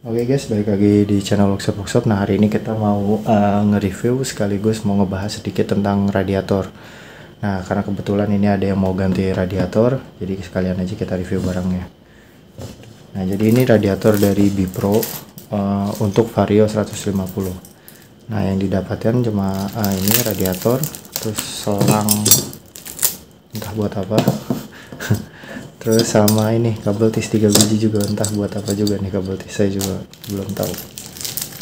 Oke guys, balik lagi di channel Workshop. Nah, hari ini kita mau nge-review sekaligus mau ngebahas sedikit tentang radiator. Nah, karena kebetulan ini ada yang mau ganti radiator, jadi sekalian aja kita review barangnya. Nah, jadi ini radiator dari Bipro untuk Vario 150. Nah, yang didapatkan cuma ini radiator, terus selang entah buat apa. Terus sama ini kabel tis 3 biji juga, entah buat apa juga nih kabel tis, saya juga belum tahu.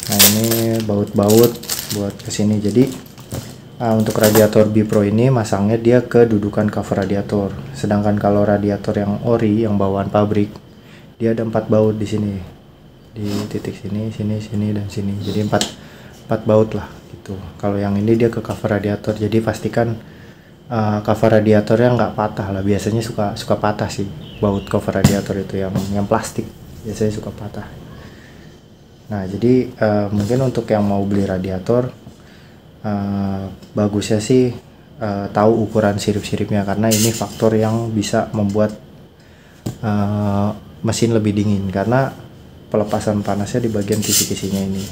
Nah, ini baut-baut buat kesini. Jadi untuk radiator Bipro ini masangnya dia ke dudukan cover radiator. Sedangkan kalau radiator yang ori yang bawaan pabrik, dia ada 4 baut di sini. Di titik sini, sini, dan sini. Jadi 4 baut lah gitu. Kalau yang ini dia ke cover radiator. Jadi pastikan cover radiatornya nggak patah lah. Biasanya suka patah sih baut cover radiator itu, yang plastik biasanya suka patah. Nah, jadi mungkin untuk yang mau beli radiator, bagusnya sih tahu ukuran sirip-siripnya, karena ini faktor yang bisa membuat mesin lebih dingin, karena pelepasan panasnya di bagian kisi-kisinya ini.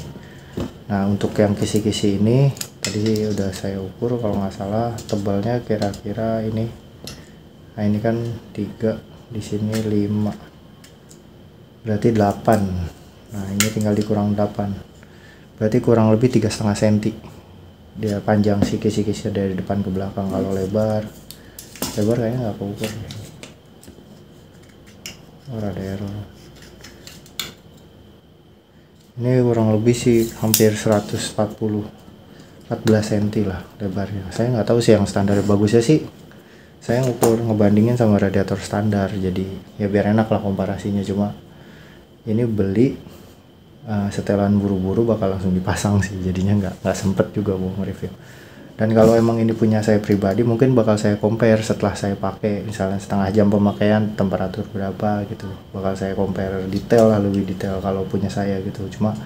Nah, untuk yang kisi-kisi ini tadi udah saya ukur, kalau nggak salah tebalnya kira-kira ini. Nah, ini kan 3, di sini 5, berarti 8. Nah, ini tinggal dikurang 8, berarti kurang lebih 3,5 cm dia panjang sikis-sikisnya dari depan ke belakang. Kalau lebar kayaknya nggak keukur. Rada error. Ini kurang lebih sih hampir 14 cm lah lebarnya. Saya nggak tahu sih yang standar. Bagusnya sih saya ngukur ngebandingin sama radiator standar, jadi ya biar enak lah komparasinya. Cuma ini beli setelan buru-buru, bakal langsung dipasang sih, jadinya nggak sempet juga mau nge-review. Dan kalau emang ini punya saya pribadi, mungkin bakal saya compare setelah saya pakai, misalnya setengah jam pemakaian temperatur berapa gitu, bakal saya compare detail lah, lebih detail kalau punya saya gitu. Cuma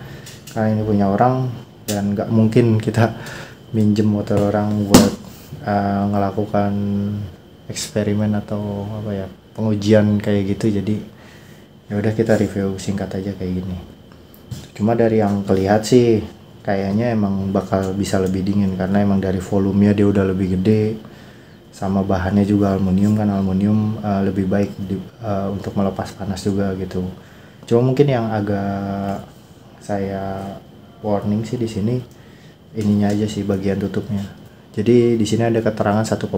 karena ini punya orang dan nggak mungkin kita minjem motor orang buat ngelakukan eksperimen atau apa ya, pengujian kayak gitu, jadi ya udah kita review singkat aja kayak gini. Cuma dari yang kelihat sih kayaknya emang bakal bisa lebih dingin, karena emang dari volumenya dia udah lebih gede, sama bahannya juga aluminium, kan aluminium lebih baik untuk melepas panas juga gitu. Cuma mungkin yang agak saya warning sih di sini ininya aja sih, bagian tutupnya. Jadi di sini ada keterangan 1,1.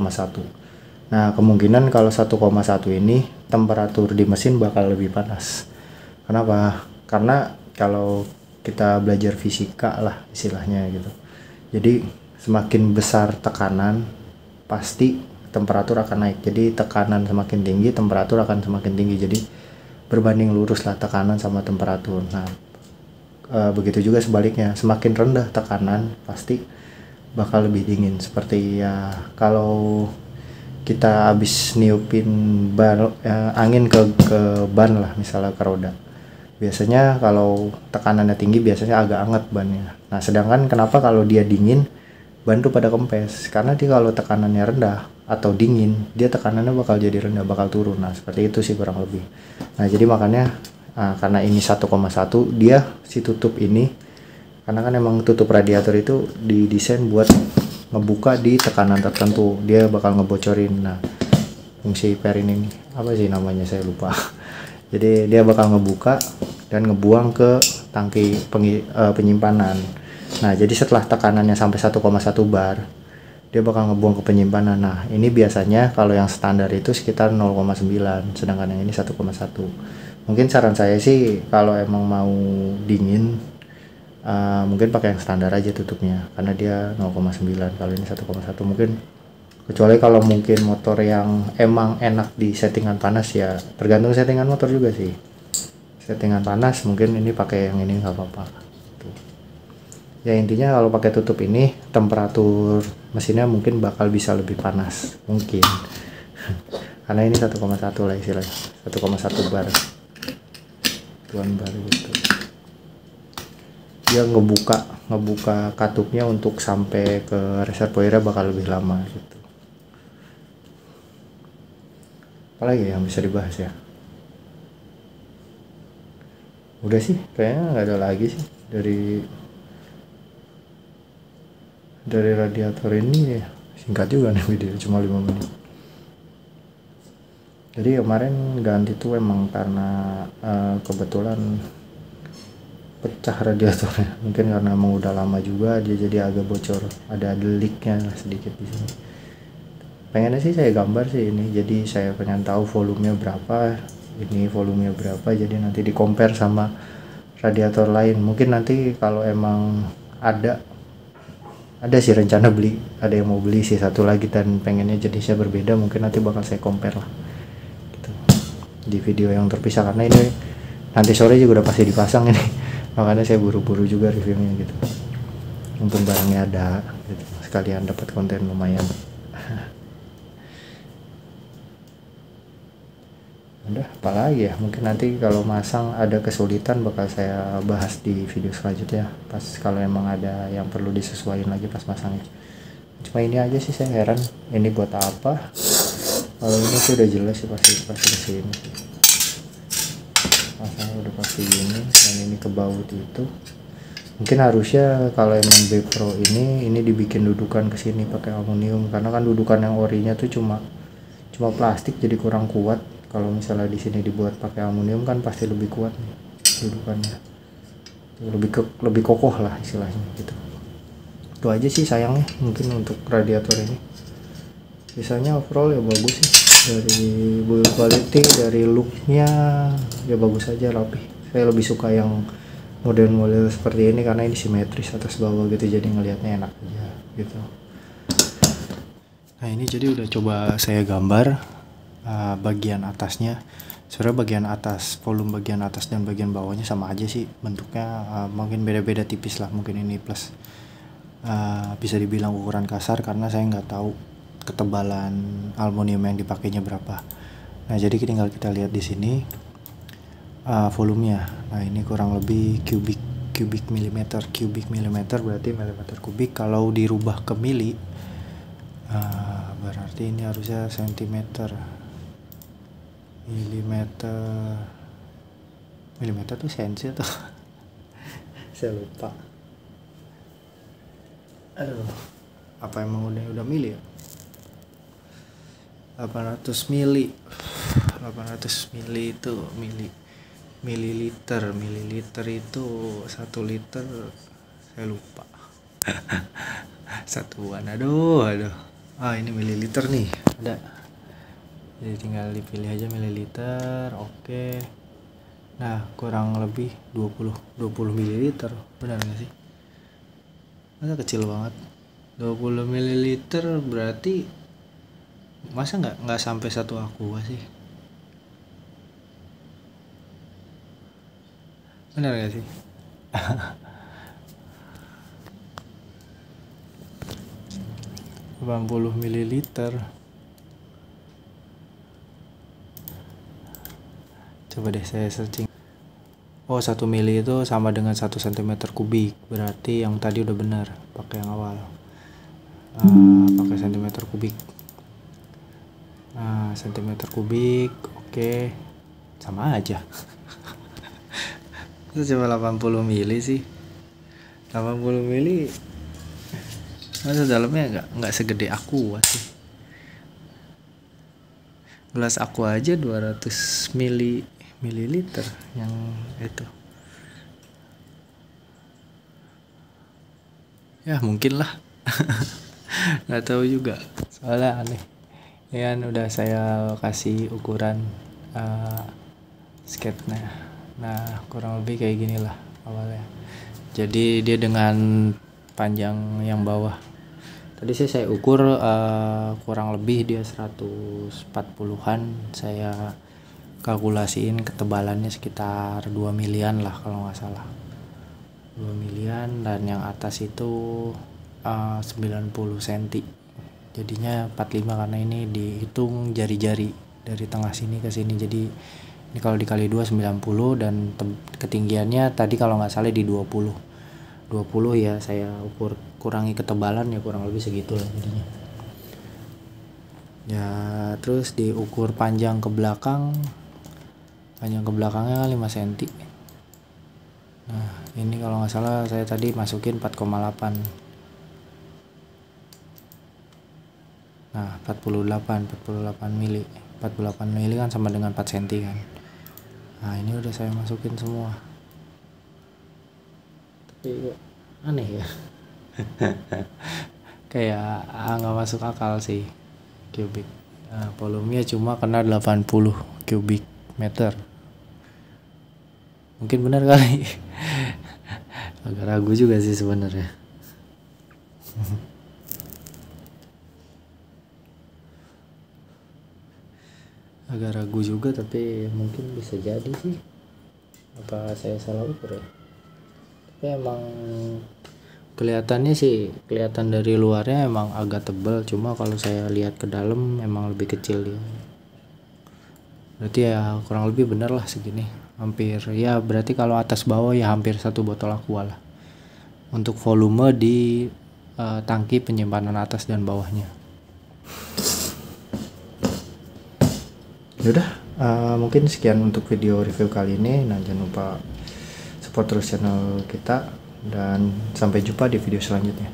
Nah, kemungkinan kalau 1,1 ini temperatur di mesin bakal lebih panas. Kenapa? Karena kalau kita belajar fisika lah istilahnya gitu, jadi semakin besar tekanan pasti temperatur akan naik. Jadi tekanan semakin tinggi, temperatur akan semakin tinggi. Jadi berbanding lurus lah tekanan sama temperatur. Nah, begitu juga sebaliknya, semakin rendah tekanan pasti bakal lebih dingin. Seperti ya kalau kita habis niupin ban, angin ke ban lah, misalnya ke roda, biasanya kalau tekanannya tinggi biasanya agak anget bannya. Nah, sedangkan kenapa kalau dia dingin ban tuh pada kempes, karena dia kalau tekanannya rendah atau dingin, dia tekanannya bakal jadi rendah, bakal turun. Nah, seperti itu sih kurang lebih. Nah, jadi makanya karena ini 1,1, dia si tutup ini, karena kan emang tutup radiator itu didesain buat ngebuka di tekanan tertentu, dia bakal ngebocorin. Nah, fungsi per ini apa sih namanya, saya lupa. Jadi dia bakal ngebuka dan ngebuang ke tangki penyimpanan. Nah, jadi setelah tekanannya sampai 1,1 bar, dia bakal ngebuang ke penyimpanan. Nah, ini biasanya kalau yang standar itu sekitar 0,9, sedangkan yang ini 1,1. Mungkin saran saya sih kalau emang mau dingin, mungkin pakai yang standar aja tutupnya, karena dia 0,9. Kalau ini 1,1 mungkin, kecuali kalau mungkin motor yang emang enak di settingan panas, ya tergantung settingan motor juga sih. Settingan panas mungkin ini pakai yang ini nggak apa-apa. Ya intinya kalau pakai tutup ini temperatur mesinnya mungkin bakal bisa lebih panas mungkin. Karena ini 1,1 lah istilahnya, 1,1 bar, tuan bar gitu. Dia ngebuka katupnya untuk sampai ke reservoirnya bakal lebih lama gitu. Apalagi yang bisa dibahas ya? Udah sih, kayaknya nggak ada lagi sih dari radiator ini ya. Singkat juga nih video, cuma 5 menit. Jadi kemarin ganti tuh emang karena kebetulan pecah radiatornya. Mungkin karena emang udah lama juga dia jadi agak bocor, ada leaknya sedikit di sini. Pengennya sih saya gambar sih ini, jadi saya pengen tahu volumenya berapa, ini volumenya berapa, jadi nanti di compare sama radiator lain. Mungkin nanti kalau emang ada sih rencana beli, ada yang mau beli sih satu lagi dan pengennya jenisnya berbeda, mungkin nanti bakal saya compare lah gitu di video yang terpisah, karena ini nanti sore juga udah pasti dipasang ini. Makanya saya buru-buru juga reviewnya gitu, mumpung barangnya ada gitu, sekalian dapat konten lumayan. Udah, apalagi ya, mungkin nanti kalau masang ada kesulitan bakal saya bahas di video selanjutnya pas kalau emang ada yang perlu disesuaikan lagi pas masangnya. Cuma ini aja sih saya heran, ini buat apa? Kalau ini sih udah jelas sih pasti kesini sih, masangnya udah pasti gini, dan ini ke baut itu. Mungkin harusnya kalau emang B Pro ini dibikin dudukan kesini pakai aluminium, karena kan dudukan yang orinya tuh cuma plastik, jadi kurang kuat. Kalau misalnya di sini dibuat pakai aluminium kan pasti lebih kuat nih dudukannya, lebih kokoh lah istilahnya gitu. Itu aja sih sayangnya mungkin untuk radiator ini. Sisanya overall ya bagus sih, dari build quality, dari looknya ya bagus aja, rapi. Saya lebih suka yang model-model seperti ini karena ini simetris atas bawah gitu, jadi ngelihatnya enak aja gitu. Nah ini jadi udah coba saya gambar bagian atasnya. Sebenarnya bagian atas, volume bagian atas dan bagian bawahnya sama aja sih bentuknya, mungkin beda-beda tipis lah. Mungkin ini plus bisa dibilang ukuran kasar karena saya nggak tahu ketebalan aluminium yang dipakainya berapa. Nah jadi tinggal kita lihat di sini volumenya. Nah ini kurang lebih cubic milimeter berarti milimeter kubik. Kalau dirubah ke mili berarti ini harusnya sentimeter. Milimeter tuh sensi atau saya lupa. Aduh, apa emang udah mili ya? 800 mili itu mililiter itu 1 liter, saya lupa. Satuan, aduh. Ini mililiter nih, ada. Jadi tinggal dipilih aja mililiter, oke. Nah kurang lebih 20 mililiter, benar gak sih? Masa kecil banget, 20 mililiter berarti masa nggak sampai 1 aqua sih? Benar gak sih? 80 mililiter. Coba deh saya searching. Oh 1 mili itu sama dengan 1 cm kubik, berarti yang tadi udah benar pakai yang awal, pakai cm kubik. Nah cm kubik, oke, sama aja. Itu cuma 80 mili sih, 80 mili masa dalamnya nggak segede aqua sih. Gelas aqua aja 200 mililiter yang itu. Ya mungkin lah. Nggak tahu juga, soalnya aneh ya kan. Udah saya kasih ukuran skate-nya. Nah kurang lebih kayak gini lah awalnya. Jadi dia dengan panjang yang bawah tadi saya ukur kurang lebih dia 140-an. Saya kalkulasiin ketebalannya sekitar 2 milian lah kalau nggak salah, 2 milian. Dan yang atas itu 90 cm, jadinya 45 karena ini dihitung jari-jari dari tengah sini ke sini. Jadi ini kalau dikali 2 90, dan ketinggiannya tadi kalau nggak salah di 20 ya. Saya ukur kurangi ketebalan ya kurang lebih segitu lah jadinya ya. Terus diukur panjang ke belakang, panjang ke belakangnya 5 cm. Ini kalau nggak salah saya tadi masukin 4,8. Nah 48 mili. 48 mili kan sama dengan 4 cm kan. Nah ini udah saya masukin semua, tapi aneh ya. Kayak nggak masuk akal sih. Kubik volumenya cuma kena 80 kubik meter. Mungkin benar kali. Agak ragu juga sih sebenarnya. Agak ragu juga, tapi mungkin bisa jadi sih. Apa saya salah ukur ya? Tapi emang kelihatannya sih, kelihatan dari luarnya emang agak tebal, cuma kalau saya lihat ke dalam emang lebih kecil dia. Berarti ya kurang lebih bener lah segini, hampir ya, berarti kalau atas bawah ya hampir 1 botol aqua lah untuk volume di tangki penyimpanan atas dan bawahnya. Yaudah, mungkin sekian untuk video review kali ini. Nah jangan lupa support terus channel kita, dan sampai jumpa di video selanjutnya.